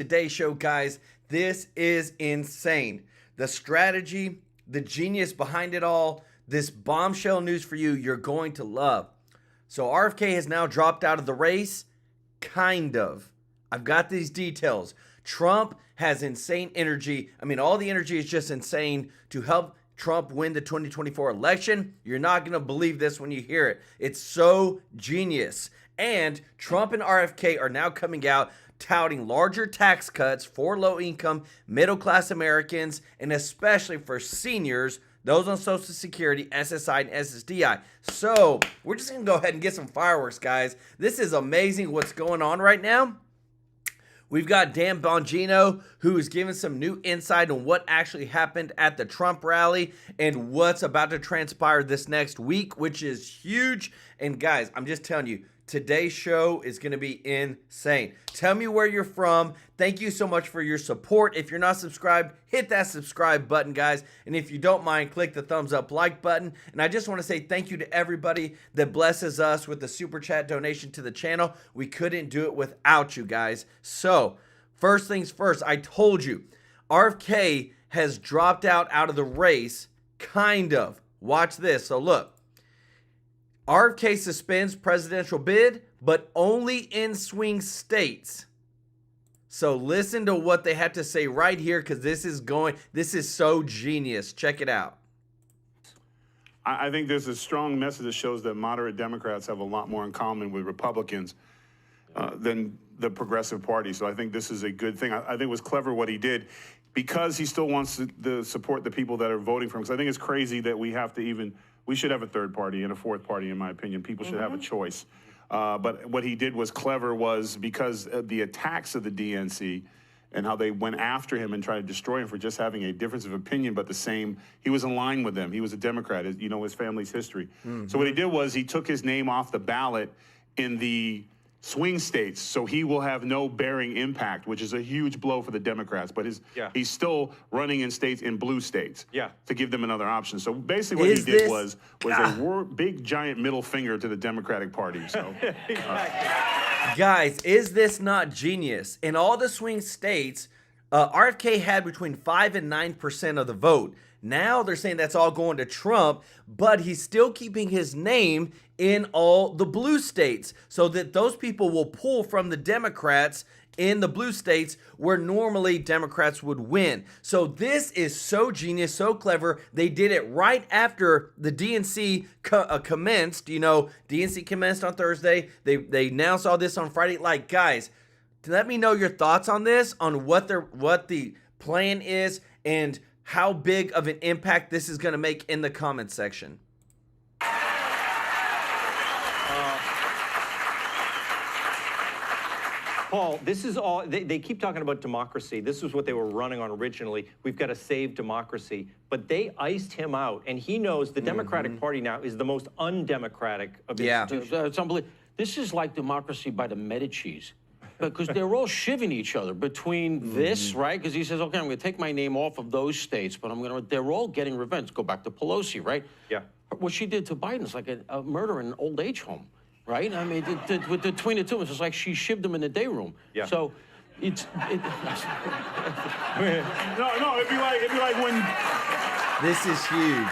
Today's show, guys, this is insane. The strategy, the genius behind it all, this bombshell news for you, you're going to love. So RFK has now dropped out of the race, kind of. I've got these details. Trump has insane energy. I mean, all the energy is just insane to help Trump win the 2024 election. You're not going to believe this when you hear it. It's so genius. And Trump and RFK are now coming out touting larger tax cuts for low-income, middle-class Americans, and especially for seniors, those on Social Security, SSI, and SSDI. So we're just going to go ahead and get some fireworks, guys. This is amazing what's going on right now. We've got Dan Bongino, who is giving some new insight on what actually happened at the Trump rally and what's about to transpire this next week, which is huge. And guys, I'm just telling you, today's show is going to be insane. Tell me where you're from. Thank you so much for your support. If you're not subscribed, hit that subscribe button, guys. And if you don't mind, click the thumbs up like button. And I just want to say thank you to everybody that blesses us with the super chat donation to the channel. We couldn't do it without you guys. So first things first, I told you, RFK has dropped out of the race, kind of. Watch this. So look. RFK suspends presidential bid, but only in swing states. So listen to what they had to say right here, because this is so genius. Check it out. I think there's a strong message that shows that moderate Democrats have a lot more in common with Republicans than the progressive party. So I think this is a good thing. I think it was clever what he did, because he still wants to support the people that are voting for him. Because I think it's crazy that we should have a third party and a fourth party, in my opinion. People should have a choice. But what he did was clever, was because of the attacks of the DNC and how they went after him and tried to destroy him for just having a difference of opinion, but the same, he was in line with them. He was a Democrat, you know, his family's history. So what he did was he took his name off the ballot in the swing states, so he will have no bearing impact, which is a huge blow for the Democrats. But he's still running in states, in blue states, to give them another option. So basically what he did was a big, giant middle finger to the Democratic Party. So, guys, is this not genius? In all the swing states, RFK had between 5 and 9% of the vote. Now they're saying that's all going to Trump, but he's still keeping his name in all the blue states, so that those people will pull from the Democrats in the blue states where normally Democrats would win. So this is so genius, so clever. They did it right after the DNC commenced. You know, DNC commenced on Thursday. They announced all this on Friday. Like, guys, let me know your thoughts on this, on what the plan is, and how big of an impact this is going to make in the comment section. Paul, this is all, they keep talking about democracy. This is what they were running on originally. We've got to save democracy. But they iced him out, and he knows the Democratic Party now is the most undemocratic of institutions. It's unbelievable. This is like democracy by the Medicis, because they're all shivving each other between this, right? Because he says, okay, I'm going to take my name off of those states, but they're all getting revenge. Go back to Pelosi, right? Yeah. What she did to Biden is like a murder in an old age home. Right? I mean, between the two, it's just like she shivved him in the day room. Yeah. So, no, it'd be like when. This is huge.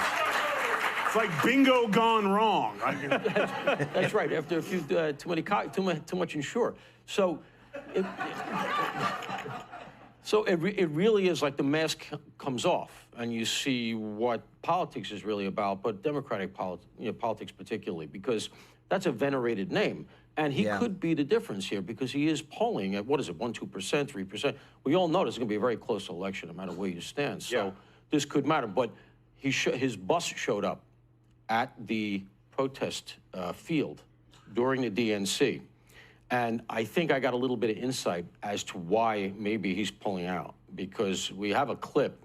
It's like bingo gone wrong. That's right. After a few too much insure. So, it really is like the mask comes off, and you see what politics is really about, but Democratic politics particularly, because that's a venerated name. And he could be the difference here, because he is polling at, what is it, 1%, 2%, 3%. We all know this is going to be a very close election, no matter where you stand. So this could matter. But his bus showed up at the protest field during the DNC. And I think I got a little bit of insight as to why maybe he's pulling out, because we have a clip.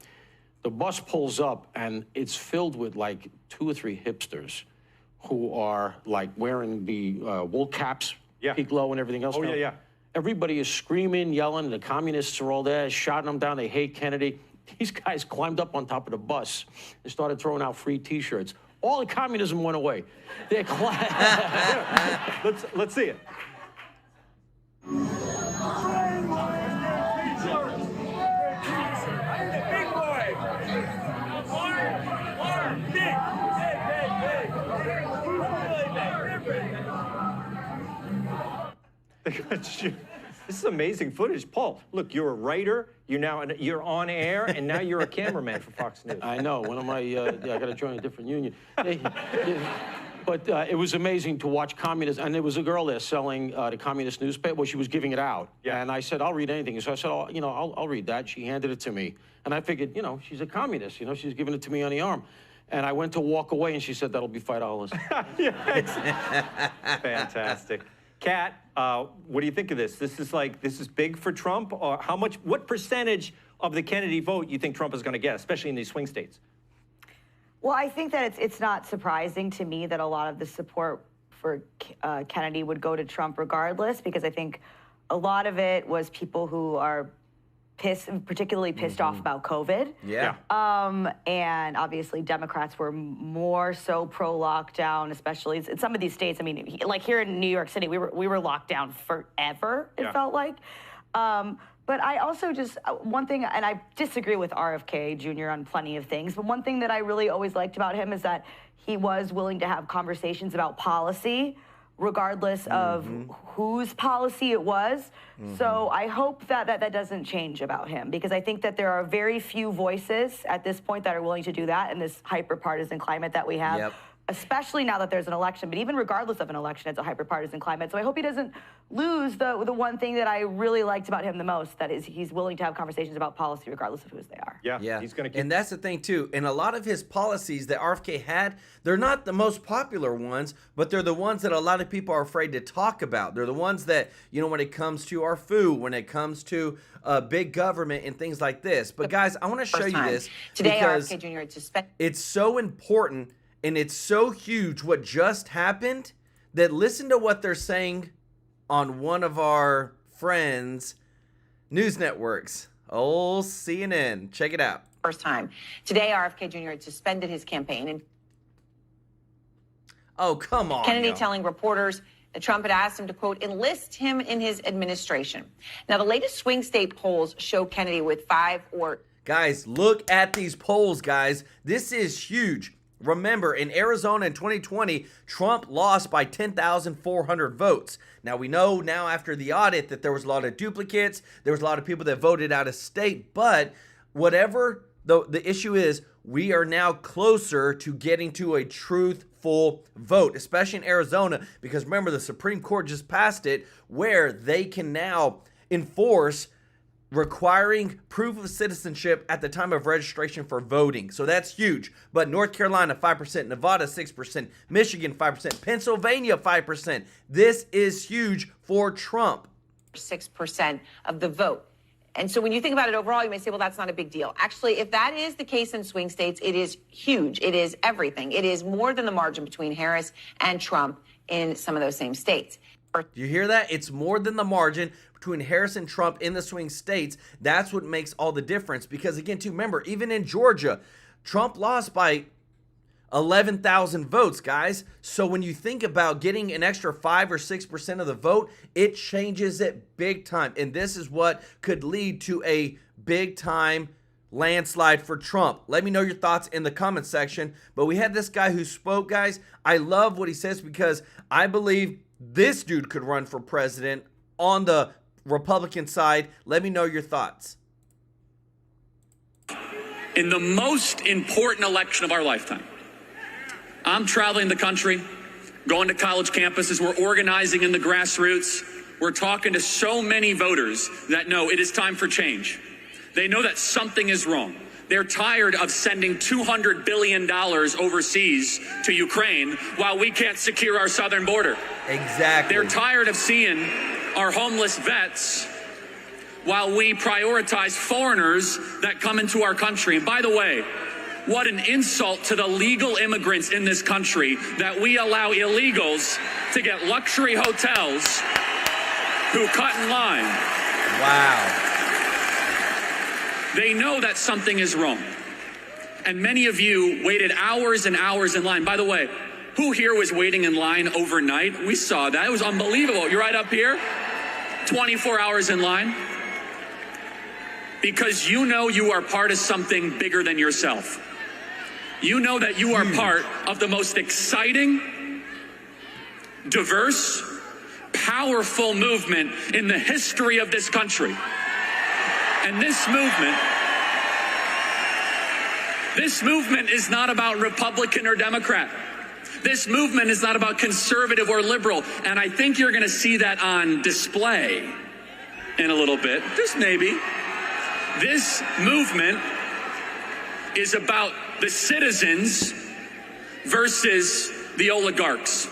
The bus pulls up, and it's filled with like 2 or 3 hipsters who are like wearing the wool caps, peak low and everything else. Oh, yeah. Everybody is screaming, yelling. The communists are all there, shouting them down. They hate Kennedy. These guys climbed up on top of the bus and started throwing out free T-shirts. All the communism went away. They're Let's see it. This is amazing footage. Paul, look, you're a writer, you're on air, and now you're a cameraman for Fox News. I know. One of my, I got to join a different union. But it was amazing to watch communists, and there was a girl there selling the communist newspaper. Well, she was giving it out. Yeah. And I said, I'll read anything. So I said, I'll read that. She handed it to me. And I figured, she's a communist. She's giving it to me on the arm. And I went to walk away, and she said, that'll be $5. Fantastic. Kat, what do you think of this? This is big for Trump? Or what percentage of the Kennedy vote you think Trump is going to get, especially in these swing states? Well, I think that it's not surprising to me that a lot of the support for Kennedy would go to Trump regardless, because I think a lot of it was people who are particularly pissed off about COVID. Yeah. And obviously Democrats were more so pro-lockdown, especially in some of these states. I mean, like here in New York City, we were locked down forever, it felt like. But I also one thing, and I disagree with RFK Jr. on plenty of things, but one thing that I really always liked about him is that he was willing to have conversations about policy, regardless of whose policy it was. So I hope that doesn't change about him, because I think that there are very few voices at this point that are willing to do that in this hyper-partisan climate that we have. Especially now that there's an election, but even regardless of an election, it's a hyper-partisan climate. So I hope he doesn't lose the one thing that I really liked about him the most, that is he's willing to have conversations about policy regardless of whose they are. Yeah. He's going to keep... And that's the thing, too. And a lot of his policies that RFK had, they're not the most popular ones, but they're the ones that a lot of people are afraid to talk about. They're the ones that, when it comes to our food, when it comes to big government and things like this. But guys, I want to show you this. Today, because RFK Jr. is suspended. It's so important. And it's so huge what just happened that listen to what they're saying on one of our friends' news networks. Old CNN. Check it out. First time. Today, RFK Jr. had suspended his campaign. And oh, come on. Kennedy telling reporters that Trump had asked him to, quote, enlist him in his administration. Now, the latest swing state polls show Kennedy with 5 or... Guys, look at these polls, guys. This is huge. Remember, in Arizona in 2020, Trump lost by 10,400 votes. Now, we know now after the audit that there was a lot of duplicates. There was a lot of people that voted out of state. But whatever the issue is, we are now closer to getting to a truthful vote, especially in Arizona. Because remember, the Supreme Court just passed it where they can now enforce requiring proof of citizenship at the time of registration for voting. So that's huge. But North Carolina, 5%, Nevada, 6%, Michigan, 5%, Pennsylvania, 5%. This is huge for Trump. 6% of the vote. And so when you think about it overall, you may say, well, that's not a big deal. Actually, if that is the case in swing states, it is huge. It is everything. It is more than the margin between Harris and Trump in some of those same states. Do you hear that? It's more than the margin between Harris and Trump in the swing states. That's what makes all the difference. Because again, too, remember, even in Georgia, Trump lost by 11,000 votes, guys. So when you think about getting an extra 5 or 6% of the vote, it changes it big time. And this is what could lead to a big time landslide for Trump. Let me know your thoughts in the comment section. But we had this guy who spoke, guys. I love what he says because I believe this dude could run for president on the Republican side. Let me know your thoughts. In the most important election of our lifetime, I'm traveling the country, going to college campuses. We're organizing in the grassroots. We're talking to so many voters that know it is time for change. They know that something is wrong. They're tired of sending $200 billion overseas to Ukraine while we can't secure our southern border. Exactly. They're tired of seeing our homeless vets while we prioritize foreigners that come into our country. And by the way, what an insult to the legal immigrants in this country that we allow illegals to get luxury hotels who cut in line. Wow. They know that something is wrong. And many of you waited hours and hours in line. By the way, who here was waiting in line overnight? We saw that. It was unbelievable. You're right up here, 24 hours in line. Because you know you are part of something bigger than yourself. You know that you are part of the most exciting, diverse, powerful movement in the history of this country. And this movement is not about Republican or Democrat. This movement is not about conservative or liberal. And I think you're going to see that on display in a little bit, just maybe. This movement is about the citizens versus the oligarchs.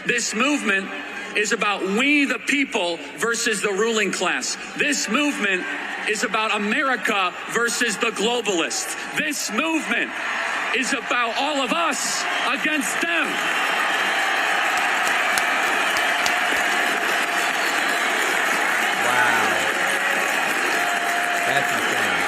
This movement is about we the people versus the ruling class. This movement is about America versus the globalists. This movement is about all of us against them. Wow. That's insane.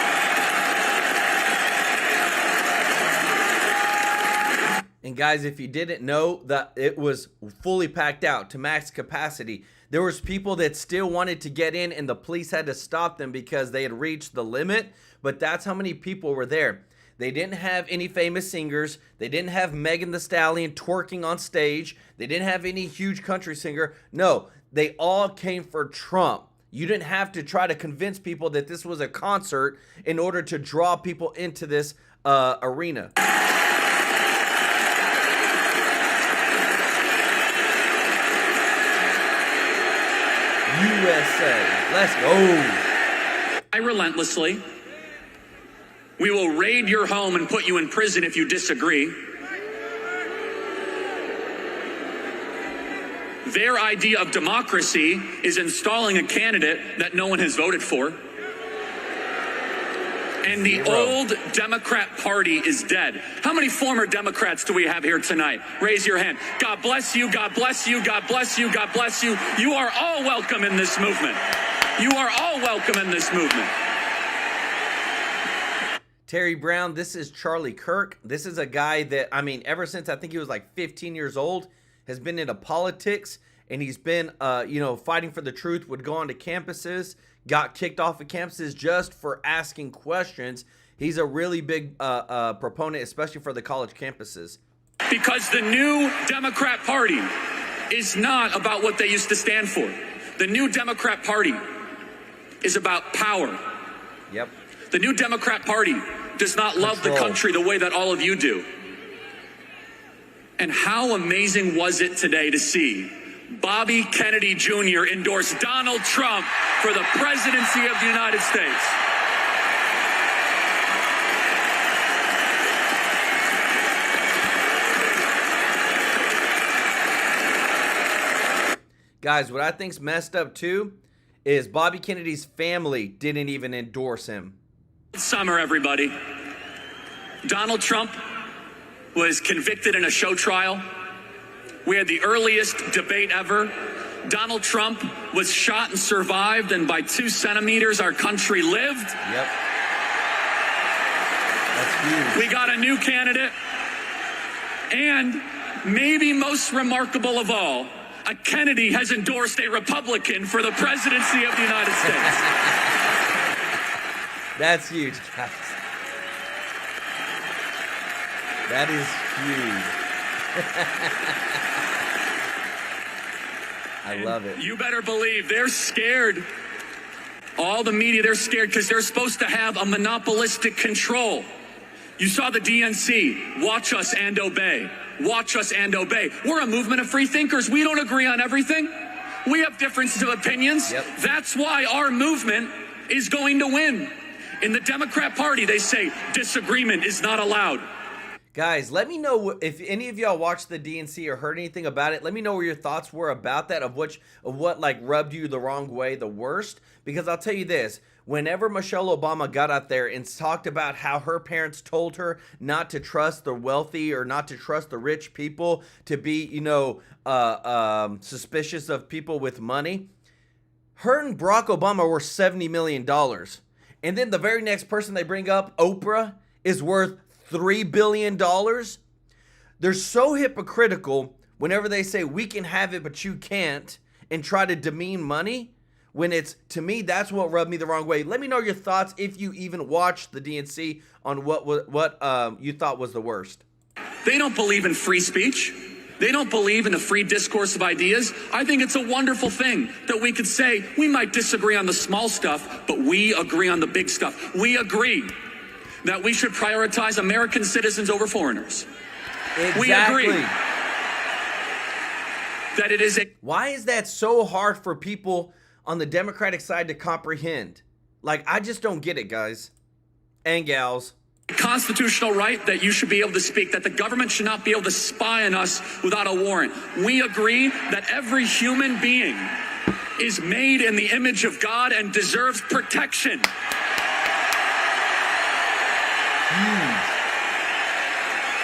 And guys, if you didn't know, that it was fully packed out to max capacity. There was people that still wanted to get in and the police had to stop them because they had reached the limit, but that's how many people were there. They didn't have any famous singers. They didn't have Megan Thee Stallion twerking on stage. They didn't have any huge country singer. No, they all came for Trump. You didn't have to try to convince people that this was a concert in order to draw people into this arena. USA, let's go. Relentlessly. We will raid your home and put you in prison if you disagree. Their idea of democracy is installing a candidate that no one has voted for. And the old Democrat Party is dead. How many former Democrats do we have here tonight? Raise your hand. God bless you, God bless you, God bless you, God bless you. You are all welcome in this movement. You are all welcome in this movement. Terry Brown, this is Charlie Kirk. This is a guy that, I mean, ever since I think he was like 15 years old, has been into politics, and he's been, fighting for the truth, would go onto campuses, got kicked off of campuses just for asking questions. He's a really big proponent, especially for the college campuses. Because the new Democrat Party is not about what they used to stand for. The new Democrat Party is about power. Yep. The new Democrat Party does not love the country the way that all of you do. And how amazing was it today to see Bobby Kennedy Jr. endorse Donald Trump for the presidency of the United States? Guys, what I think's messed up too is Bobby Kennedy's family didn't even endorse him. Summer, everybody. Donald Trump was convicted in a show trial. We had the earliest debate ever. Donald Trump was shot and survived, and by 2 centimeters, our country lived. Yep. That's huge. We got a new candidate. And maybe most remarkable of all, a Kennedy has endorsed a Republican for the presidency of the United States. That's huge, guys. That is huge. I love it. You better believe they're scared. All the media, they're scared because they're supposed to have a monopolistic control. You saw the DNC, watch us and obey. Watch us and obey. We're a movement of free thinkers. We don't agree on everything. We have differences of opinions. Yep. That's why our movement is going to win. In the Democrat Party, they say disagreement is not allowed. Guys, let me know if any of y'all watched the DNC or heard anything about it. Let me know what your thoughts were about that, of what like rubbed you the wrong way the worst. Because I'll tell you this, whenever Michelle Obama got out there and talked about how her parents told her not to trust the wealthy or not to trust the rich people, to be, suspicious of people with money, her and Barack Obama were $70 million. And then the very next person they bring up, Oprah, is worth $3 billion. They're so hypocritical whenever they say we can have it but you can't, and try to demean money, when it's, to me, that's what rubbed me the wrong way. Let me know your thoughts if you even watched the DNC on what you thought was the worst. They don't believe in free speech. They don't believe in the free discourse of ideas. I think it's a wonderful thing that we could say we might disagree on the small stuff, but we agree on the big stuff. We agree that we should prioritize American citizens over foreigners. Exactly. We agree that it is a Why is that so hard for people on the Democratic side to comprehend? Like, I just don't get it, guys and gals. constitutional right that you should be able to speak, that the government should not be able to spy on us without a warrant. We agree that every human being is made in the image of God and deserves protection.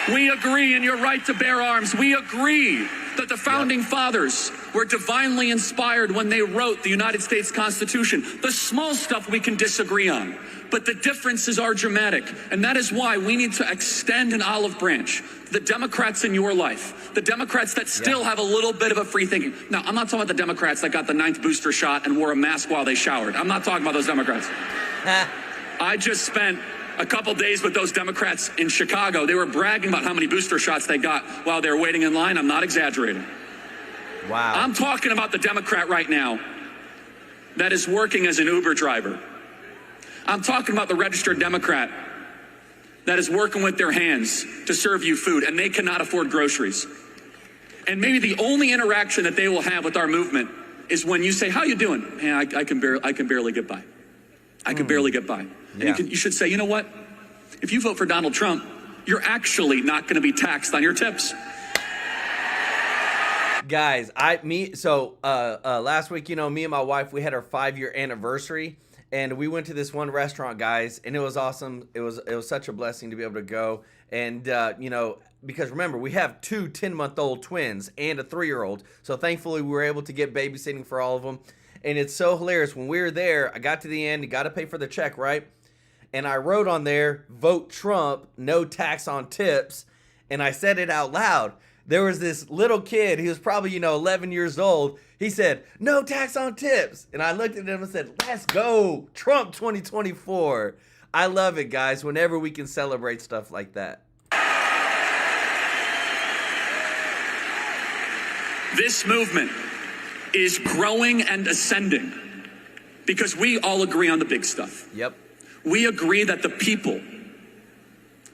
We agree in your right to bear arms. We agree that the founding fathers were divinely inspired when they wrote the United States Constitution. The small stuff we can disagree on, but the differences are dramatic. And that is why we need to extend an olive branch. The Democrats in your life, the Democrats that still have a little bit of a free thinking. Now, I'm not talking about the Democrats that got the 9th booster shot and wore a mask while they showered. I'm not talking about those Democrats. I just spent a couple days with those Democrats in Chicago. They were bragging about how many booster shots they got while they were waiting in line. I'm not exaggerating. Wow. I'm talking about the Democrat right now that is working as an Uber driver. I'm talking about the registered Democrat that is working with their hands to serve you food, and they cannot afford groceries. And maybe the only interaction that they will have with our movement is when you say, "How you doing?" "Yeah, I can barely get by. I can barely get by." And you should say, "You know what? If you vote for Donald Trump, you're actually not going to be taxed on your tips." Guys, last week, me and my wife, we had our 5-year anniversary, and we went to this one restaurant, guys, and it was awesome. It was such a blessing to be able to go. And, because remember, we have 2 10-month-old twins and a 3-year-old. So thankfully we were able to get babysitting for all of them. And it's so hilarious. When we were there, I got to the end, you got to pay for the check, right? And I wrote on there, "Vote Trump, no tax on tips." And I said it out loud. There was this little kid, he was probably, 11 years old. He said, "No tax on tips." And I looked at him and said, "Let's go, Trump 2024. I love it, guys, whenever we can celebrate stuff like that. This movement is growing and ascending because we all agree on the big stuff. Yep. We agree that the people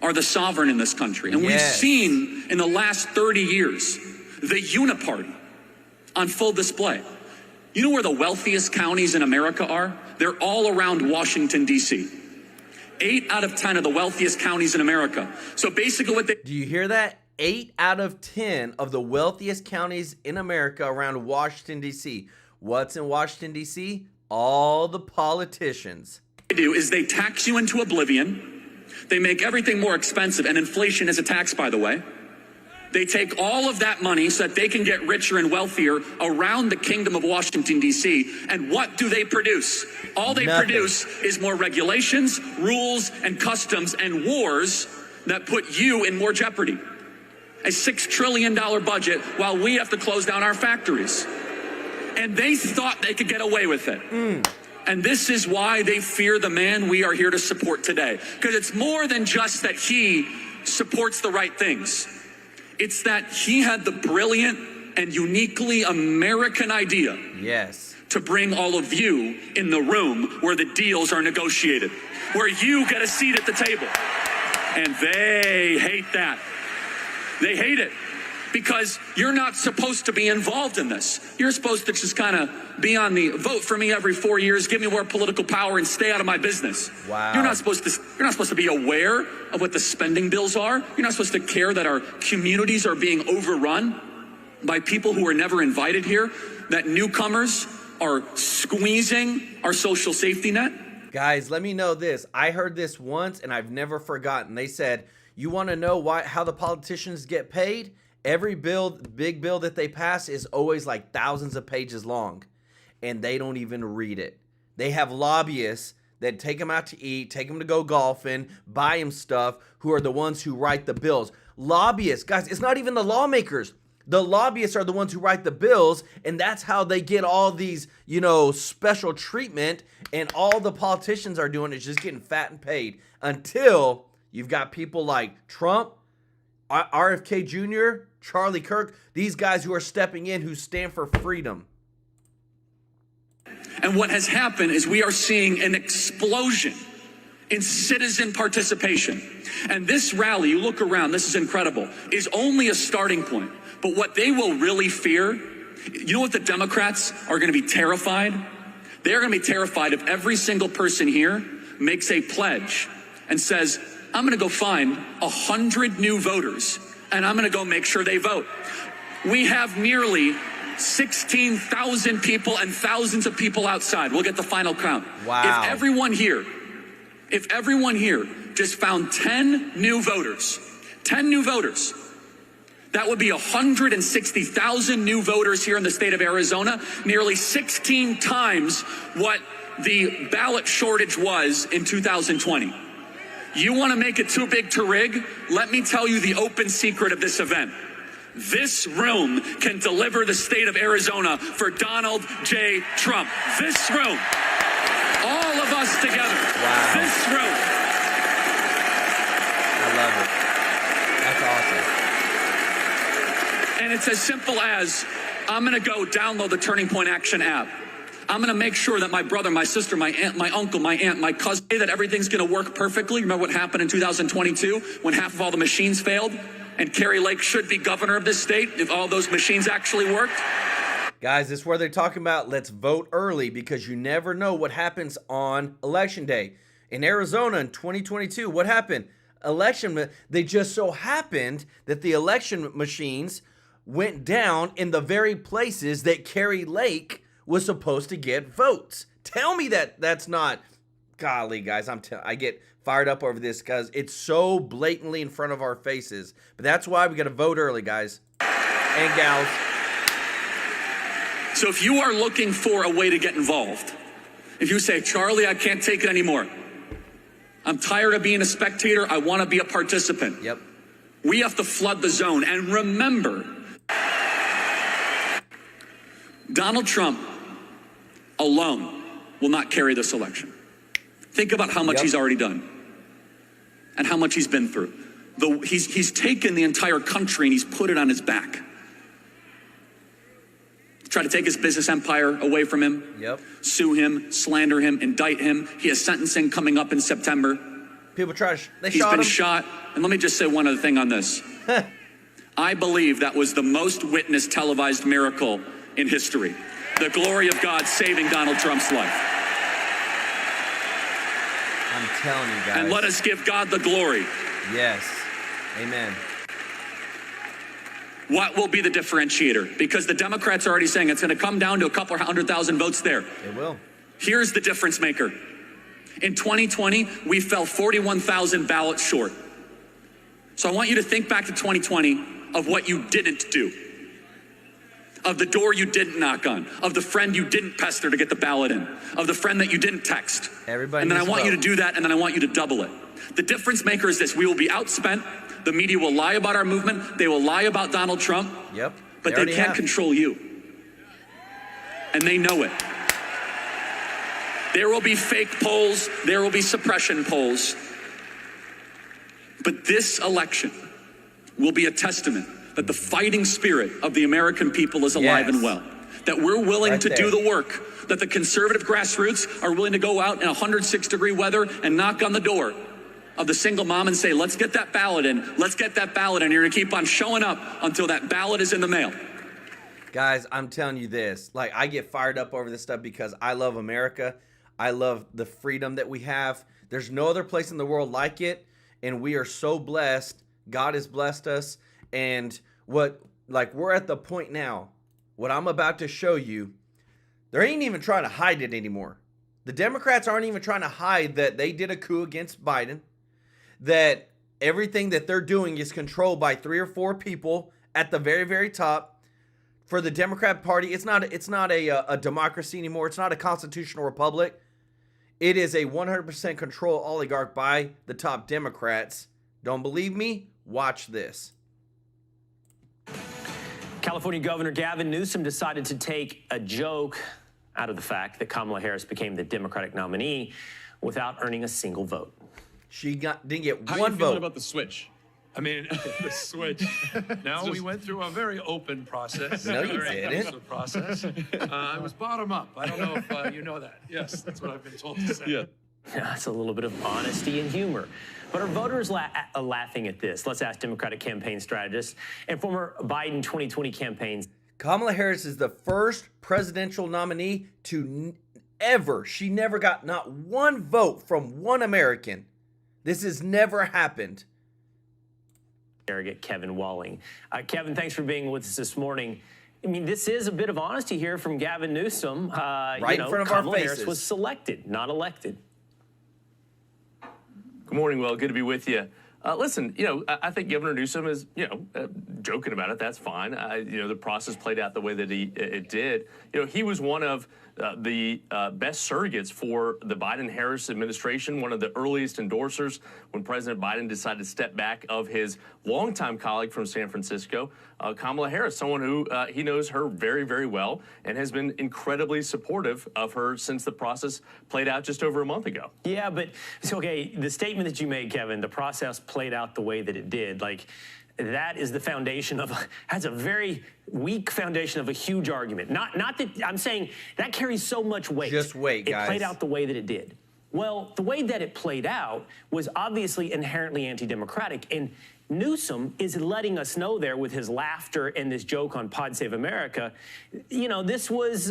are the sovereign in this country. And we've seen in the last 30 years, the uniparty on full display. You know where the wealthiest counties in America are? They're all around Washington, D.C. 8 out of 10 of the wealthiest counties in America. So basically what they... Do you hear that? 8 out of 10 of the wealthiest counties in America around Washington, D.C. What's in Washington, D.C.? All the politicians. What they do is they tax you into oblivion. They make everything more expensive, and inflation is a tax, by the way. They take all of that money so that they can get richer and wealthier around the kingdom of Washington, D.C. And what do they produce? All they produce is more regulations, rules, and customs, and wars that put you in more jeopardy. A $6 trillion budget while we have to close down our factories. And they thought they could get away with it. And this is why they fear the man we are here to support today. Because it's more than just that he supports the right things. It's that he had the brilliant and uniquely American idea. Yes. To bring all of you in the room where the deals are negotiated, where you get a seat at the table. And they hate that. They hate it because you're not supposed to be involved in this. You're supposed to just kind of be on the vote for me every 4 years, give me more political power, and stay out of my business. Wow. You're not supposed to be aware of what the spending bills are. You're not supposed to care that our communities are being overrun by people who are never invited here, that newcomers are squeezing our social safety net. Guys, let me know this. I heard this once and I've never forgotten. They said, you want to know how the politicians get paid? Every big bill that they pass is always like thousands of pages long, and they don't even read it. They have lobbyists that take them out to eat, take them to go golfing, buy them stuff, who are the ones who write the bills. Lobbyists, guys, it's not even the lawmakers. The lobbyists are the ones who write the bills, and that's how they get all these, special treatment, and all the politicians are doing is just getting fat and paid until you've got people like Trump, RFK Jr., Charlie Kirk, these guys who are stepping in who stand for freedom. And what has happened is we are seeing an explosion in citizen participation. And this rally, you look around, this is incredible, is only a starting point. But what they will really fear, you know what the Democrats are going to be terrified? They're going to be terrified if every single person here makes a pledge and says, I'm going to go find 100 new voters and I'm going to go make sure they vote. We have nearly 16,000 people and thousands of people outside. We'll get the final count. Wow. If everyone here just found 10 new voters, that would be 160,000 new voters here in the state of Arizona, nearly 16 times what the ballot shortage was in 2020. You want to make it too big to rig? Let me tell you the open secret of this event. This room can deliver the state of Arizona for Donald J. Trump. This room. All of us together. Wow. This room. I love it. That's awesome. And it's as simple as, I'm going to go download the Turning Point Action app. I'm going to make sure that my brother, my sister, my aunt, my uncle, my aunt, my cousin, that everything's going to work perfectly. Remember what happened in 2022 when half of all the machines failed? And Kerry Lake should be governor of this state if all those machines actually worked. Guys, this is where they're talking about let's vote early because you never know what happens on Election Day. In Arizona in 2022, what happened? They just so happened that the election machines went down in the very places that Kerry Lake was supposed to get votes. Tell me that that's not, golly, guys, I get fired up over this because it's so blatantly in front of our faces. But that's why we got to vote early, guys and gals. So if you are looking for a way to get involved, if you say, Charlie, I can't take it anymore. I'm tired of being a spectator. I want to be a participant. Yep. We have to flood the zone. And remember, Donald Trump alone will not carry this election. Think about how much he's already done and how much he's been through. He's taken the entire country and he's put it on his back. Try to take his business empire away from him, sue him, slander him, indict him. He has sentencing coming up in September. People try to, He's been shot. And let me just say one other thing on this. I believe that was the most witnessed televised miracle in history. The glory of God saving Donald Trump's life. I'm telling you guys. And let us give God the glory. Yes. Amen. What will be the differentiator? Because the Democrats are already saying it's going to come down to a couple 100,000 votes there. It will. Here's the difference maker. In 2020, we fell 41,000 ballots short. So I want you to think back to 2020 of what you didn't do, of the door you didn't knock on, of the friend you didn't pester to get the ballot in, of the friend that you didn't text. Everybody and then I needs want to you vote. to do that, and then I want you to double it. The difference maker is this. We will be outspent. The media will lie about our movement. They will lie about Donald Trump. Yep. But they can't control you. And they know it. There will be fake polls. There will be suppression polls. But this election will be a testament that the fighting spirit of the American people is alive and well. That we're willing to do the work. That the conservative grassroots are willing to go out in 106-degree weather and knock on the door of the single mom and say, let's get that ballot in. Let's get that ballot in. You're going to keep on showing up until that ballot is in the mail. Guys, I'm telling you this. Like, I get fired up over this stuff because I love America. I love the freedom that we have. There's no other place in the world like it. And we are so blessed. God has blessed us. And we're at the point now, what I'm about to show you, they ain't even trying to hide it anymore. The Democrats aren't even trying to hide that they did a coup against Biden, that everything that they're doing is controlled by 3 or 4 people at the very, very top. For the Democrat Party, it's not a democracy anymore. It's not a constitutional republic. It is a 100% control oligarch by the top Democrats. Don't believe me? Watch this. California Governor Gavin Newsom decided to take a joke out of the fact that Kamala Harris became the Democratic nominee without earning a single vote. She didn't get How one are you feeling vote. about the switch? I mean, the switch. No, we went through a very open process. No, you very didn't. inclusive process. It was bottom up. I don't know if you know that. Yes, that's what I've been told to say. Yeah. That's a little bit of honesty and humor. But are voters laughing at this? Let's ask Democratic campaign strategist and former Biden 2020 campaigns. Kamala Harris is the first presidential nominee to she never got not one vote from one American. This has never happened. Surrogate Kevin Walling. Kevin, thanks for being with us this morning. I mean, this is a bit of honesty here from Gavin Newsom. Right in front of our Kamala Harris faces. was selected, not elected. Good morning, Will. Good to be with you. Listen, I think Governor Newsom is, joking about it. That's fine. The process played out the way that it did. He was one of the best surrogates for the Biden-Harris administration, one of the earliest endorsers when President Biden decided to step back of his longtime colleague from San Francisco, Kamala Harris, someone who he knows her very, very well and has been incredibly supportive of her since the process played out just over a month ago. Yeah, but okay, the statement that you made, Kevin, the process played out the way that it did, that is the foundation has a very weak foundation of a huge argument. Not that I'm saying that carries so much weight. Just wait, guys. It played out the way that it did. Well, the way that it played out was obviously inherently anti-democratic, and Newsom is letting us know there with his laughter and this joke on Pod Save America, this was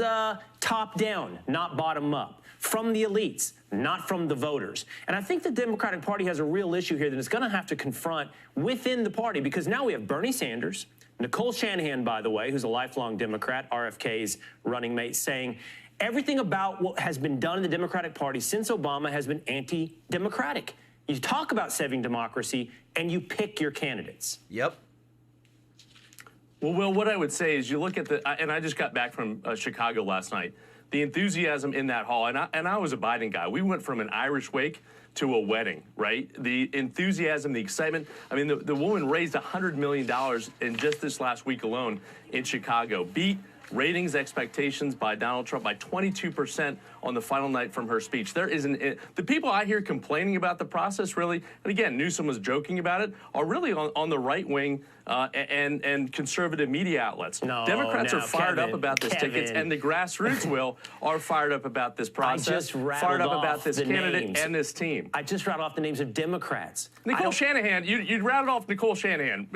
top down, not bottom up, from the elites, not from the voters. And I think the Democratic Party has a real issue here that it's going to have to confront within the party, because now we have Bernie Sanders, Nicole Shanahan, by the way, who's a lifelong Democrat, RFK's running mate, saying everything about what has been done in the Democratic Party since Obama has been anti-democratic. You talk about saving democracy, and you pick your candidates. Yep. Well, Will, what I would say is you look at and I just got back from Chicago last night, the enthusiasm in that hall, and I was a Biden guy. We went from an Irish wake to a wedding, right? The enthusiasm, the excitement. I mean, the woman raised $100 million in just this last week alone in Chicago, beat ratings expectations by Donald Trump by 22% on the final night from her speech. There isn't the people I hear complaining about the process really, and again, Newsom was joking about it, are really on the right wing and conservative media outlets. No, Democrats now, are fired up Kevin, about this tickets, and the grassroots are fired up about this process, just rattled fired up off about this the candidate names. and this team. I just rattled off the names of Democrats. Nicole Shanahan, you rattled off Nicole Shanahan.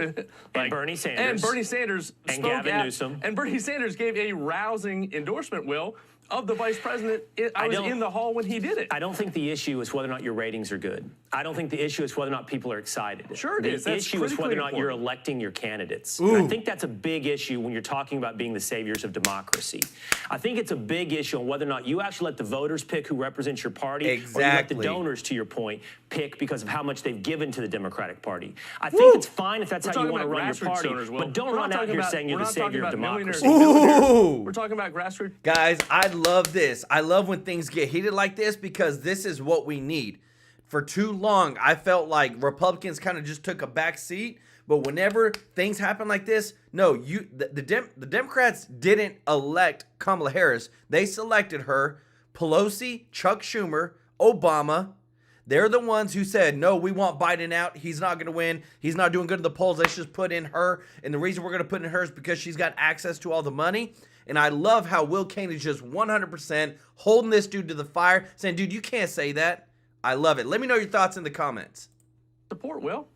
And Bernie Sanders. And Bernie Sanders And spoke Gavin at, Newsom. And Bernie Sanders gave a rousing endorsement, Will, of the vice president. I was in the hall when he did it. I don't think the issue is whether or not your ratings are good. I don't think the issue is whether or not people are excited. Sure it is. The That's issue is whether or not critically you're important. electing your candidates. And I think that's a big issue when you're talking about being the saviors of democracy. I think it's a big issue on whether or not you actually let the voters pick who represents your party, or you let the Exactly. donors, to your point, pick because of how much they've given to the Democratic Party. I think it's fine if that's how you want to run your party, but don't run out here saying you're the savior of democracy. Ooh. We're talking about grassroots. Guys, I love this. I love when things get heated like this, because this is what we need. For too long, I felt like Republicans kind of just took a back seat. But whenever things happen like this, no, the Democrats didn't elect Kamala Harris. They selected her. Pelosi, Chuck Schumer, Obama. They're the ones who said, no, we want Biden out. He's not going to win. He's not doing good in the polls. Let's just put in her. And the reason we're going to put in her is because she's got access to all the money. And I love how Will Kane is just 100% holding this dude to the fire, saying, dude, you can't say that. I love it. Let me know your thoughts in the comments. Support, Will.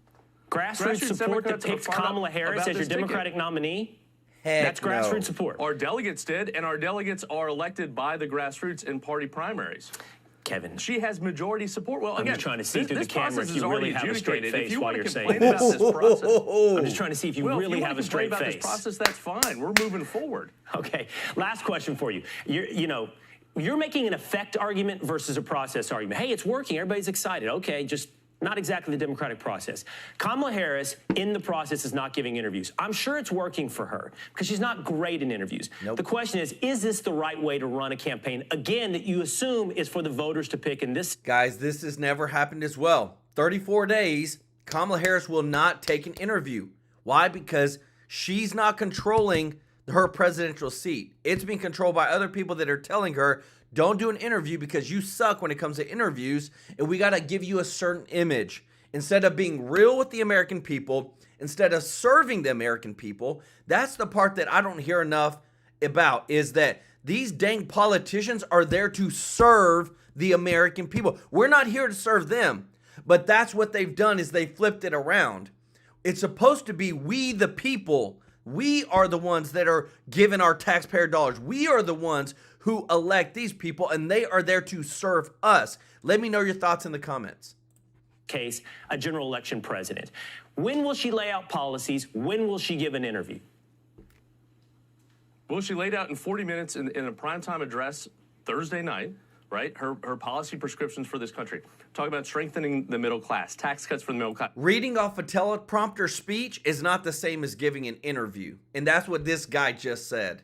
Grassroots support that Democrats are picks fired up Kamala Harris about as your this ticket. Democratic nominee? Heck That's no. grassroots support. Our delegates did, and our delegates are elected by the grassroots in party primaries. Kevin. She has majority support. Well, I'm again, just trying to see this, through the this camera process if is you already really have a straight adjudicated. face If you while want to you're saying complain about this process, I'm just trying to see if you Will, really if you have want a to complain straight about face. this process, that's fine. We're moving forward. Okay, last question for you. You're making an effect argument versus a process argument. Hey, it's working. Everybody's excited. Okay, just not exactly the democratic process. Kamala Harris, in the process, is not giving interviews. I'm sure it's working for her because she's not great in interviews. Nope. The question is this the right way to run a campaign? Again, that you assume is for the voters to pick in this. Guys, this has never happened as well. 34 days, Kamala Harris will not take an interview. Why? Because she's not controlling her presidential seat. It's being controlled by other people that are telling her, don't do an interview because you suck when it comes to interviews, and we got to give you a certain image. instead of being real with the American people, instead of serving the American people. That's the part that I don't hear enough about, is that these dang politicians are there to serve the American people. We're not here to serve them, but that's what they've done, is they flipped it around. It's supposed to be we the people. We are the ones that are given our taxpayer dollars. We are the ones who elect these people, and they are there to serve us. Let me know your thoughts in the comments. Case, a general election president. When will she lay out policies? When will she give an interview? Well, she laid out in 40 minutes in a primetime address Thursday night, right? Her policy prescriptions for this country. Talk about strengthening the middle class, tax cuts for the middle class. Reading off a teleprompter speech is not the same as giving an interview. And that's what this guy just said.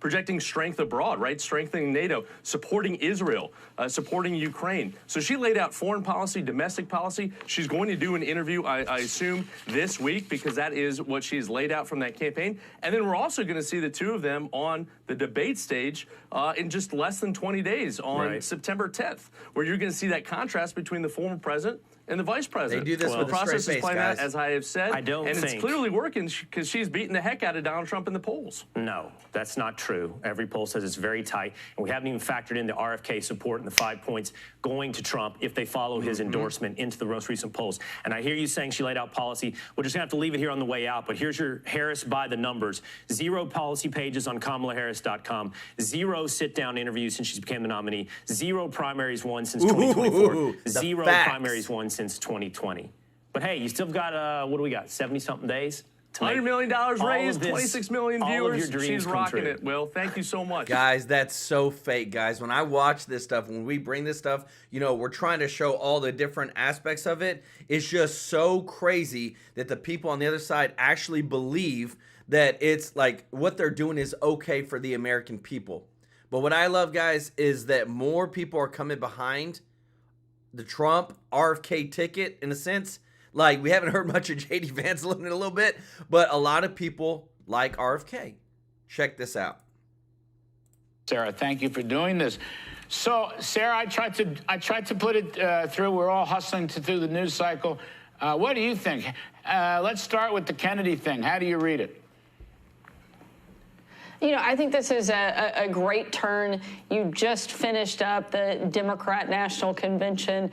Projecting strength abroad, right? Strengthening NATO, supporting Israel, supporting Ukraine. So she laid out foreign policy, domestic policy. She's going to do an interview, I assume, this week, because that is what she's laid out from that campaign. And then we're also going to see the two of them on the debate stage in just less than 20 days on September 10th, where you're going to see that contrast between the former president and the vice president. They do this with the a straight process face, is playing guys. out, as I have said, and it's clearly working because she's beating the heck out of Donald Trump in the polls. No, that's not true. Every poll says it's very tight, and we haven't even factored in the RFK support and the 5 points going to Trump if they follow his endorsement into the most recent polls. And I hear you saying she laid out policy. We're just gonna have to leave it here on the way out, but here's your Harris by the numbers. 0 policy pages on KamalaHarris.com, 0 sit-down interviews since she became the nominee, 0 primaries won since 2024, 0 primaries won since 2020. But hey, you still got, what do we got, 70-something days? $100 million raised, 26 million viewers. She's rocking it. Will, thank you so much. Guys, that's so fake, guys. When I watch this stuff, when we bring this stuff, you know, we're trying to show all the different aspects of it. It's just so crazy that the people on the other side actually believe that it's like what they're doing is okay for the American people. But what I love, guys, is that more people are coming behind the Trump RFK ticket, in a sense. Like, we haven't heard much of J.D. Vance in a little bit, but a lot of people like RFK. Check this out. Sarah, thank you for doing this. So, Sarah, I tried to put it through. We're all hustling through the news cycle. What do you think? Let's start with the Kennedy thing. How do you read it? You know, I think this is a great turn. You just finished up the Democrat National Convention,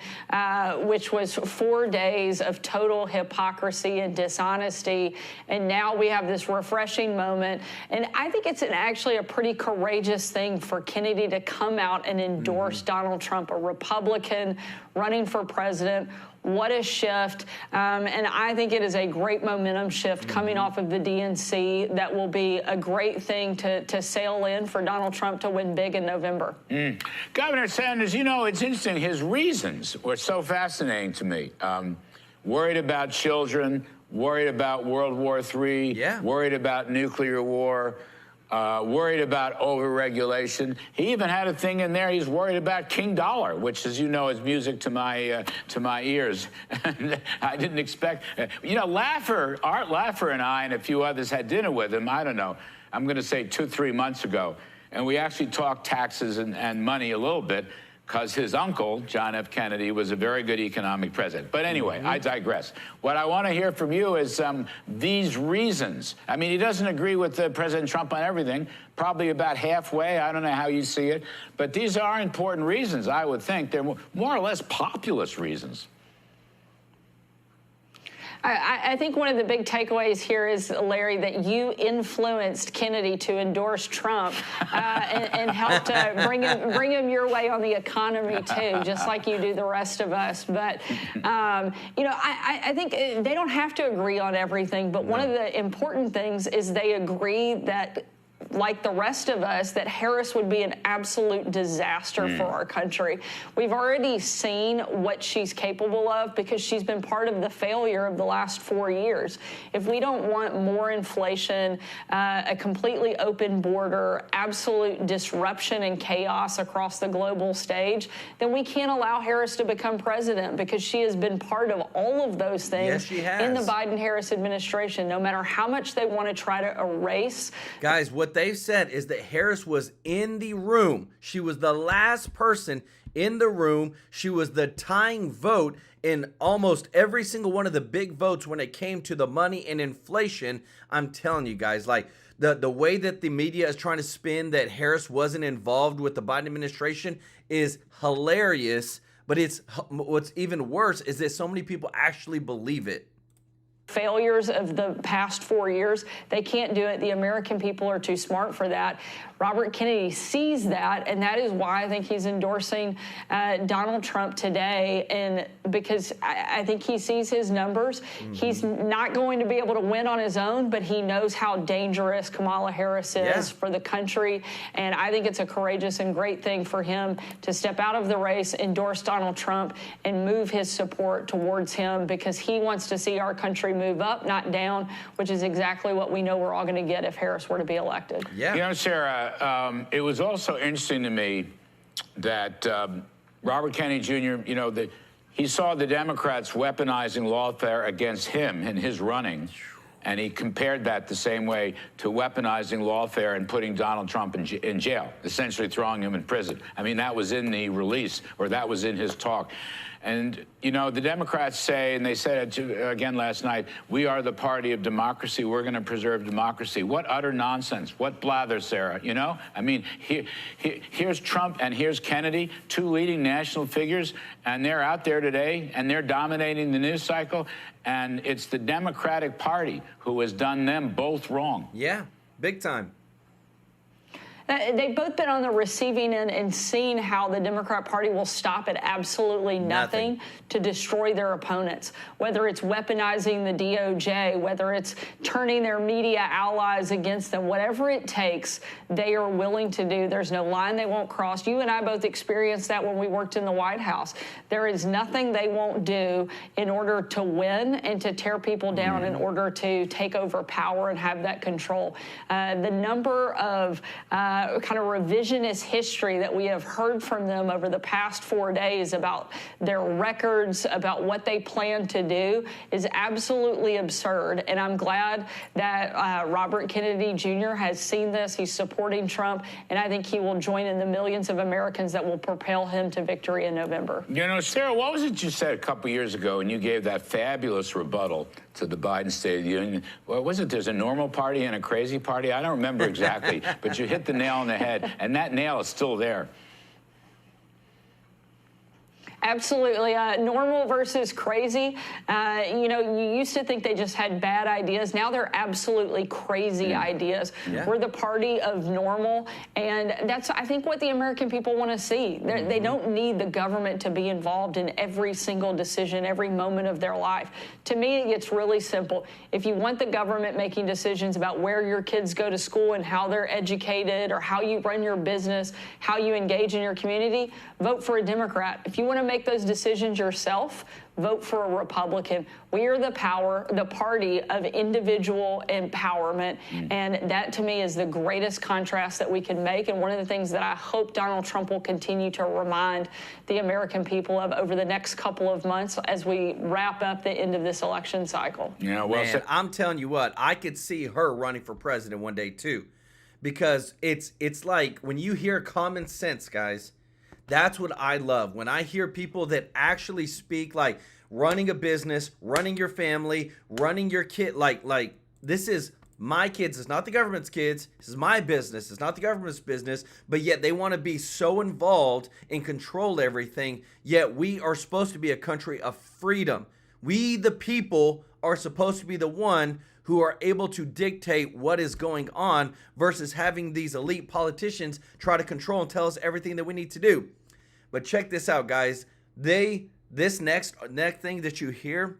which was 4 days of total hypocrisy and dishonesty. And now we have this refreshing moment. And I think it's actually a pretty courageous thing for Kennedy to come out and endorse Donald Trump, a Republican running for president. What a shift. And I think it is a great momentum shift coming off of the DNC that will be a great thing to sail in for Donald Trump to win big in November. Governor Sanders, you know, it's interesting. His reasons were so fascinating to me. Worried about children, worried about World War III, worried about nuclear war, worried about overregulation. He even had a thing in there. He's worried about King Dollar, which, as you know, is music to my ears. I didn't expect. You know, Art Laffer, and I and a few others had dinner with him. I don't know. I'm going to say 2-3 months ago, and we actually talked taxes and money a little bit, because his uncle, John F. Kennedy, was a very good economic president. But anyway, I digress. What I want to hear from you is these reasons. I mean, he doesn't agree with President Trump on everything, probably about halfway. I don't know how you see it. But these are important reasons, I would think. They're more or less populist reasons. I think one of the big takeaways here is, Larry, that you influenced Kennedy to endorse Trump and helped bring him your way on the economy, too, just like you do the rest of us. But, you know, I think they don't have to agree on everything, but one of the important things is they agree that, like the rest of us, that Harris would be an absolute disaster for our country. We've already seen what she's capable of because she's been part of the failure of the last 4 years. If we don't want more inflation, a completely open border, absolute disruption and chaos across the global stage, then we can't allow Harris to become president, because she has been part of all of those things in the Biden-Harris administration, no matter how much they want to try to erase. Guys, what they've said is that Harris was in the room. She was the last person in the room. She was the tying vote in almost every single one of the big votes when it came to the money and inflation. I'm telling you guys, like, the way that the media is trying to spin that Harris wasn't involved with the Biden administration is hilarious. But what's even worse is that so many people actually believe it. Failures of the past 4 years. They can't do it. The American people are too smart for that. Robert Kennedy sees that, and that is why I think he's endorsing Donald Trump today. And because I think he sees his numbers, he's not going to be able to win on his own, but he knows how dangerous Kamala Harris is for the country. And I think it's a courageous and great thing for him to step out of the race, endorse Donald Trump, and move his support towards him, because he wants to see our country move up, not down, which is exactly what we know we're all going to get if Harris were to be elected. Yeah. You know, Sarah, it was also interesting to me that Robert Kennedy Jr., you know, that he saw the Democrats weaponizing lawfare against him in his running, and he compared that the same way to weaponizing lawfare and putting Donald Trump in jail, essentially throwing him in prison. I mean, that was in the release, or that was in his talk. And, you know, the Democrats say, and they said it again last night, we are the party of democracy. We're going to preserve democracy. What utter nonsense. What blather, Sarah, you know? I mean, here's Trump and here's Kennedy, two leading national figures, and they're out there today, and they're dominating the news cycle, and it's the Democratic Party who has done them both wrong. Yeah, big time. They've both been on the receiving end and seen how the Democrat Party will stop at absolutely nothing to destroy their opponents, whether it's weaponizing the DOJ, whether it's turning their media allies against them, whatever it takes, they are willing to do. There's no line they won't cross. You and I both experienced that when we worked in the White House. There is nothing they won't do in order to win and to tear people down, in order to take over power and have that control. The number of kind of revisionist history that we have heard from them over the past 4 days about their records, about what they plan to do, is absolutely absurd. And I'm glad that Robert Kennedy Jr. has seen this. He's supporting Trump, and I think he will join in the millions of Americans that will propel him to victory in November. You know, Sarah, what was it you said a couple years ago when you gave that fabulous rebuttal to the Biden State of the Union? What was it? There's a normal party and a crazy party? I don't remember exactly, but you hit the nail on the head, and that nail is still there. Absolutely. Normal versus crazy. You know, you used to think they just had bad ideas. Now they're absolutely crazy ideas. Yeah. We're the party of normal. And that's, I think, what the American people want to see. They don't need the government to be involved in every single decision, every moment of their life. To me, it's really simple. If you want the government making decisions about where your kids go to school and how they're educated, or how you run your business, how you engage in your community, vote for a Democrat. If you want to make those decisions yourself, vote for a Republican. We are the party of individual empowerment, and that to me is the greatest contrast that we can make, and one of the things that I hope Donald Trump will continue to remind the American people of over the next couple of months as we wrap up the end of this election cycle. Yeah, well, man, I'm telling you what, I could see her running for president one day too, because it's like when you hear common sense, guys. That's what I love. When I hear people that actually speak like running a business, running your family, running your kid, like this is my kids. It's not the government's kids. This is my business. It's not the government's business. But yet they want to be so involved and control everything. Yet we are supposed to be a country of freedom. We, the people, are supposed to be the one who are able to dictate what is going on versus having these elite politicians try to control and tell us everything that we need to do. But check this out, guys. This next thing that you hear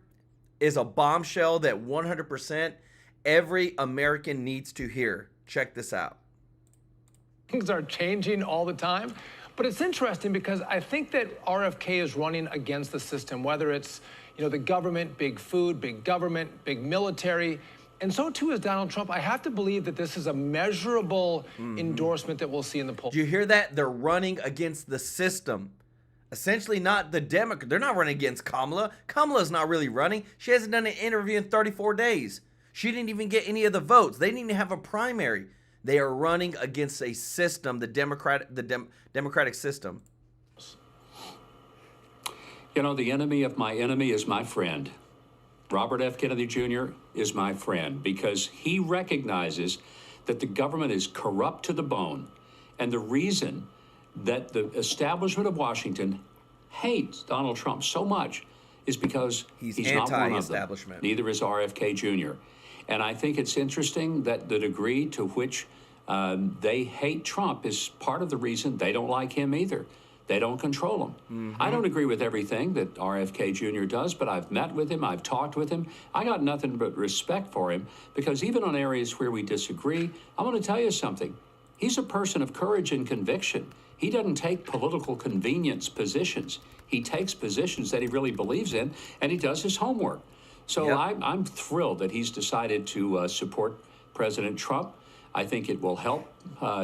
is a bombshell that 100% every American needs to hear. Check this out. Things are changing all the time. But it's interesting because I think that RFK is running against the system, whether it's, you know, the government, big food, big government, big military. And so too is Donald Trump. I have to believe that this is a measurable endorsement that we'll see in the polls. Do you hear that? They're running against the system. Essentially not the Democrat. They're not running against Kamala. Kamala's not really running. She hasn't done an interview in 34 days. She didn't even get any of the votes. They didn't even have a primary. They are running against a system, the Democratic system. You know, the enemy of my enemy is my friend. Robert F. Kennedy Jr. is my friend because he recognizes that the government is corrupt to the bone. And the reason that the establishment of Washington hates Donald Trump so much is because he's not one of them. Neither is RFK Jr. And I think it's interesting that the degree to which they hate Trump is part of the reason they don't like him either. They don't control him. I don't agree with everything that RFK Jr. does, but I've met with him, I've talked with him. I got nothing but respect for him because even on areas where we disagree, I'm going to tell you something. He's a person of courage and conviction. He doesn't take political convenience positions. He takes positions that he really believes in, and he does his homework. So I'm thrilled that he's decided to support President Trump. I think it will help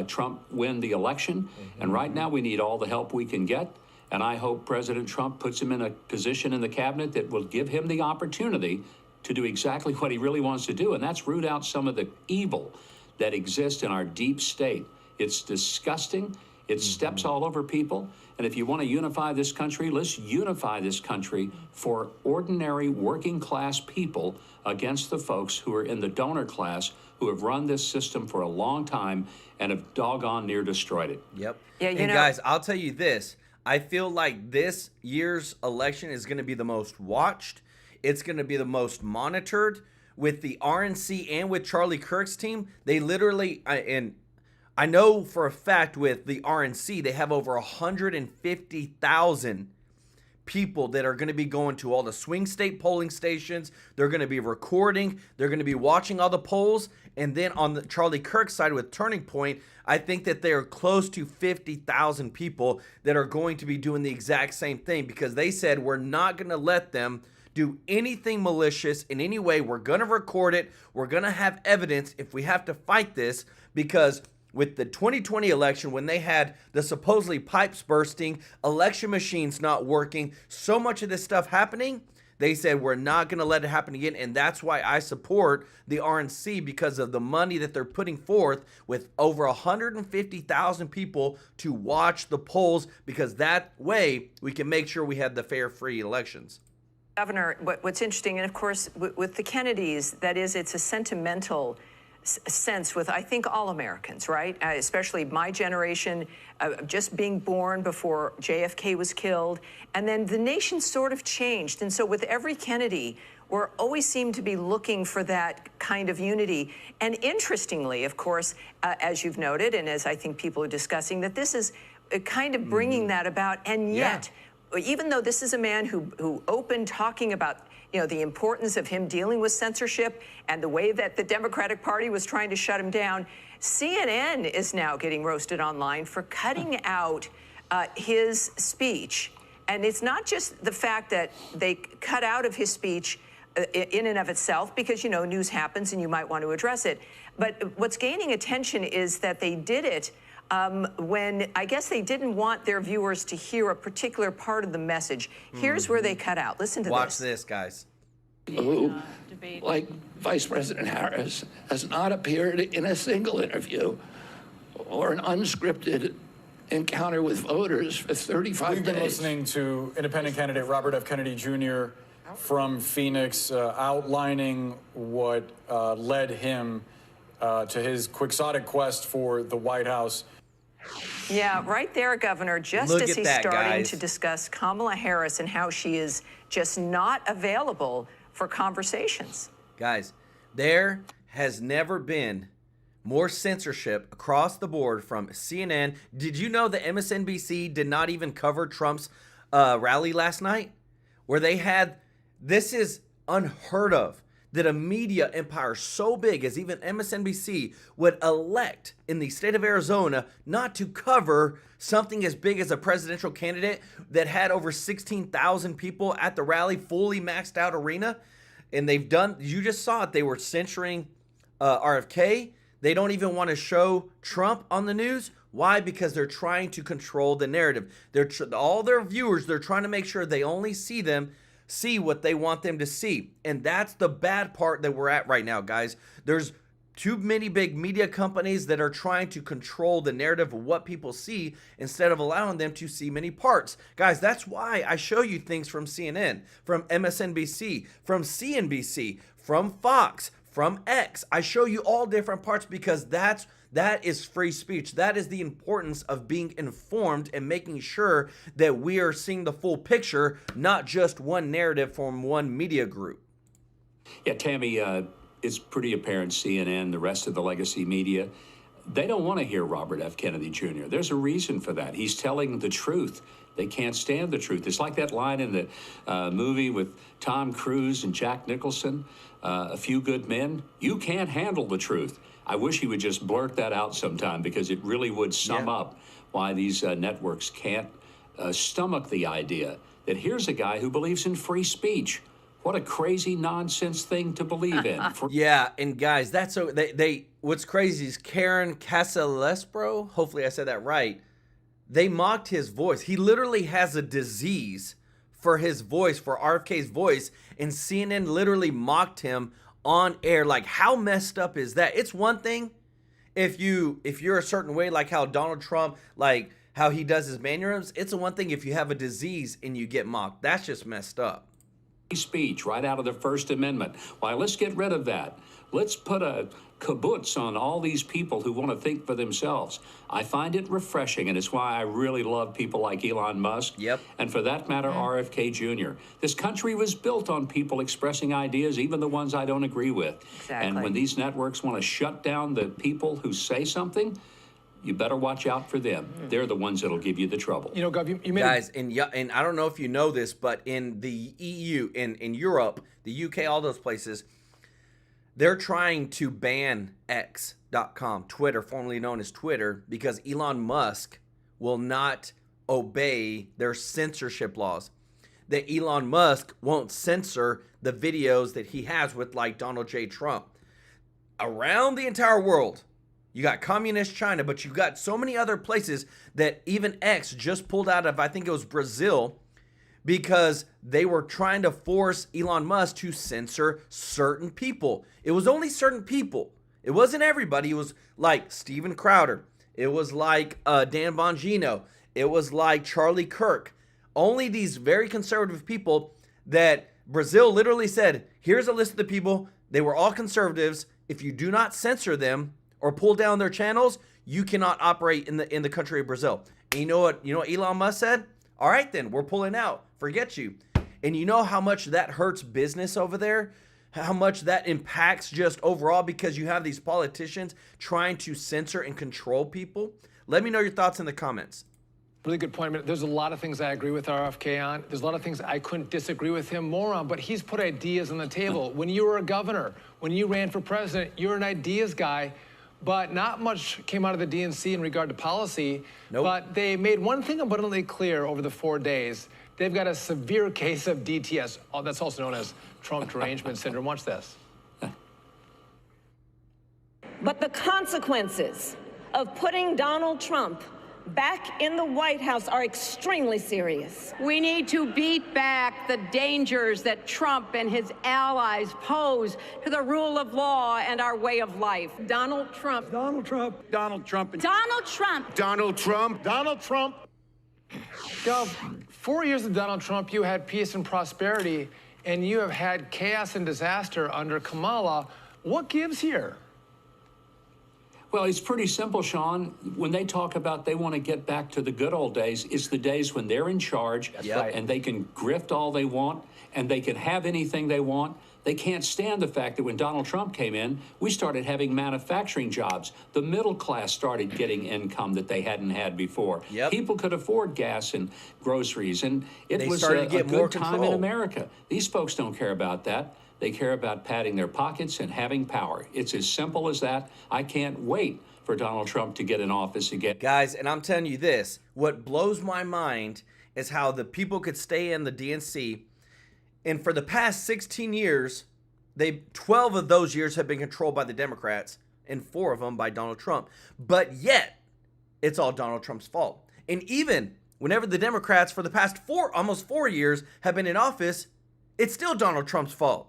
Trump win the election. And right now we need all the help we can get. And I hope President Trump puts him in a position in the cabinet that will give him the opportunity to do exactly what he really wants to do. And that's root out some of the evil that exists in our deep state. It's disgusting. It steps all over people. And if you want to unify this country, let's unify this country for ordinary working class people against the folks who are in the donor class who have run this system for a long time and have doggone near destroyed it. Yep. Yeah, and guys, I'll tell you this. I feel like this year's election is going to be the most watched. It's going to be the most monitored. With the RNC and with Charlie Kirk's team, they literally, and I know for a fact with the RNC, they have over 150,000 people that are going to be going to all the swing state polling stations. They're going to be recording. They're going to be watching all the polls. And then on the Charlie Kirk side with Turning Point, I think that they are close to 50,000 people that are going to be doing the exact same thing because they said we're not going to let them do anything malicious in any way. We're going to record it. We're going to have evidence if we have to fight this because with the 2020 election, when they had the supposedly pipes bursting, election machines not working, so much of this stuff happening, they said we're not going to let it happen again. And that's why I support the RNC because of the money that they're putting forth with over 150,000 people to watch the polls because that way we can make sure we have the fair, free elections. Governor, what's interesting, and of course, with the Kennedys, that is, it's a sentimental sense with, I think, all Americans, right? Especially my generation, just being born before JFK was killed. And then the nation sort of changed. And so with every Kennedy, we always seem to be looking for that kind of unity. And interestingly, of course, as you've noted, and as I think people are discussing, that this is kind of bringing that about. And yet, even though this is a man who opened talking about the importance of him dealing with censorship and the way that the Democratic Party was trying to shut him down, CNN is now getting roasted online for cutting out his speech. And it's not just the fact that they cut out of his speech in and of itself, because, news happens and you might want to address it. But what's gaining attention is that they did it when I guess they didn't want their viewers to hear a particular part of the message. Here's where they cut out. Listen to this. Watch this, guys. Who, like Vice President Harris, has not appeared in a single interview or an unscripted encounter with voters for 35 days. We've been listening to independent candidate Robert F. Kennedy Jr. from Phoenix outlining what led him to his quixotic quest for the White House. Yeah, right there, Governor, just as he's starting to discuss Kamala Harris and how she is just not available for conversations. Guys, there has never been more censorship across the board from CNN. Did you know that MSNBC did not even cover Trump's rally last night? Where they had, this is unheard of, that a media empire so big as even MSNBC would elect in the state of Arizona not to cover something as big as a presidential candidate that had over 16,000 people at the rally, fully maxed out arena. And they've done, you just saw it, they were censoring RFK. They don't even want to show Trump on the news. Why? Because they're trying to control the narrative. All their viewers, they're trying to make sure they only see what they want them to see. And that's the bad part that we're at right now, guys. There's too many big media companies that are trying to control the narrative of what people see instead of allowing them to see many parts. Guys, that's why I show you things from CNN, from MSNBC, from CNBC, from Fox, from X. I show you all different parts because that is free speech. That is the importance of being informed and making sure that we are seeing the full picture, not just one narrative from one media group. Yeah, Tammy, it's pretty apparent CNN, the rest of the legacy media, they don't want to hear Robert F. Kennedy Jr. There's a reason for that. He's telling the truth. They can't stand the truth. It's like that line in the movie with Tom Cruise and Jack Nicholson, A Few Good Men. You can't handle the truth. I wish he would just blurt that out sometime because it really would sum up why these networks can't stomach the idea that here's a guy who believes in free speech. What a crazy nonsense thing to believe in. Yeah, and guys, that's so what's crazy is Karen Casalespro, hopefully I said that right. They mocked his voice. He literally has a disease for his voice, for RFK's voice, and CNN literally mocked him on air. Like, how messed up is that? It's one thing if you're a certain way, like how Donald Trump, like how he does his mannerisms. It's one thing if you have a disease and you get mocked. That's just messed up. Speech right out of the First Amendment. Why, let's get rid of that. Let's put a kibbutz on all these people who want to think for themselves. I find it refreshing, and it's why I really love people like Elon Musk. Yep. And for that matter, RFK Jr. This country was built on people expressing ideas, even the ones I don't agree with. Exactly. And when these networks want to shut down the people who say something, you better watch out for them. They're the ones that'll give you the trouble. You know, Gov, you made guys, and I don't know if you know this, but in the EU, in Europe, the UK, all those places, they're trying to ban X.com, Twitter, formerly known as Twitter, because Elon Musk will not obey their censorship laws. That Elon Musk won't censor the videos that he has with like Donald J. Trump. Around the entire world, you got communist China, but you've got so many other places that even X just pulled out of, I think it was Brazil, because they were trying to force Elon Musk to censor certain people. It was only certain people. It wasn't everybody. It was like Steven Crowder. It was like Dan Bongino. It was like Charlie Kirk. Only these very conservative people that Brazil literally said, here's a list of the people. They were all conservatives. If you do not censor them or pull down their channels, you cannot operate in the country of Brazil. And you know what Elon Musk said? All right, then, we're pulling out. Forget you. And you know how much that hurts business over there? How much that impacts just overall because you have these politicians trying to censor and control people? Let me know your thoughts in the comments. Really good point. There's a lot of things I agree with RFK on. There's a lot of things I couldn't disagree with him more on, but he's put ideas on the table. When you were a governor, when you ran for president, you're an ideas guy. But not much came out of the DNC in regard to policy. Nope. But they made one thing abundantly clear over the 4 days. They've got a severe case of DTS. Oh, that's also known as Trump derangement syndrome. Watch this. But the consequences of putting Donald Trump back in the White House are extremely serious. We need to beat back the dangers that Trump and his allies pose to the rule of law and our way of life. Donald Trump. Donald Trump. Donald Trump. Donald Trump. Donald Trump. Donald Trump. Gov, 4 years of Donald Trump, you had peace and prosperity, and you have had chaos and disaster under Kamala. What gives here? Well, it's pretty simple, Sean. When they talk about they want to get back to the good old days, it's the days when they're in charge and they can grift all they want and they can have anything they want. They can't stand the fact that when Donald Trump came in, we started having manufacturing jobs. The middle class started getting income that they hadn't had before. People could afford gas and groceries, and it was a good time in America. These folks don't care about that. They care about padding their pockets and having power. It's as simple as that. I can't wait for Donald Trump to get in office again. Guys, and I'm telling you this, what blows my mind is how the people could stay in the DNC, and for the past 16 years, 12 of those years have been controlled by the Democrats, and 4 of them by Donald Trump. But yet, it's all Donald Trump's fault. And even whenever the Democrats for the past almost 4 years have been in office, it's still Donald Trump's fault.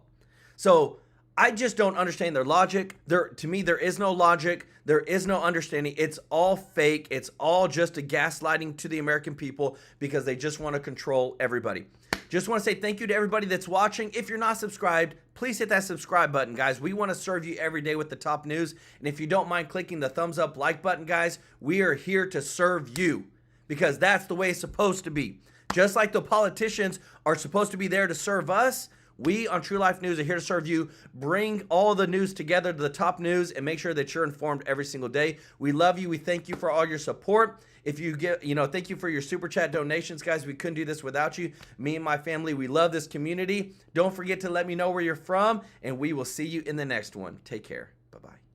So I just don't understand their logic. To me, there is no logic. There is no understanding. It's all fake. It's all just a gaslighting to the American people because they just want to control everybody. Just want to say thank you to everybody that's watching. If you're not subscribed, please hit that subscribe button, guys. We want to serve you every day with the top news. And if you don't mind clicking the thumbs up like button, guys, we are here to serve you because that's the way it's supposed to be. Just like the politicians are supposed to be there to serve us, we on True Life News are here to serve you. Bring all the news together to the top news and make sure that you're informed every single day. We love you. We thank you for all your support. If you get, thank you for your super chat donations, guys. We couldn't do this without you. Me and my family, we love this community. Don't forget to let me know where you're from, and we will see you in the next one. Take care. Bye-bye.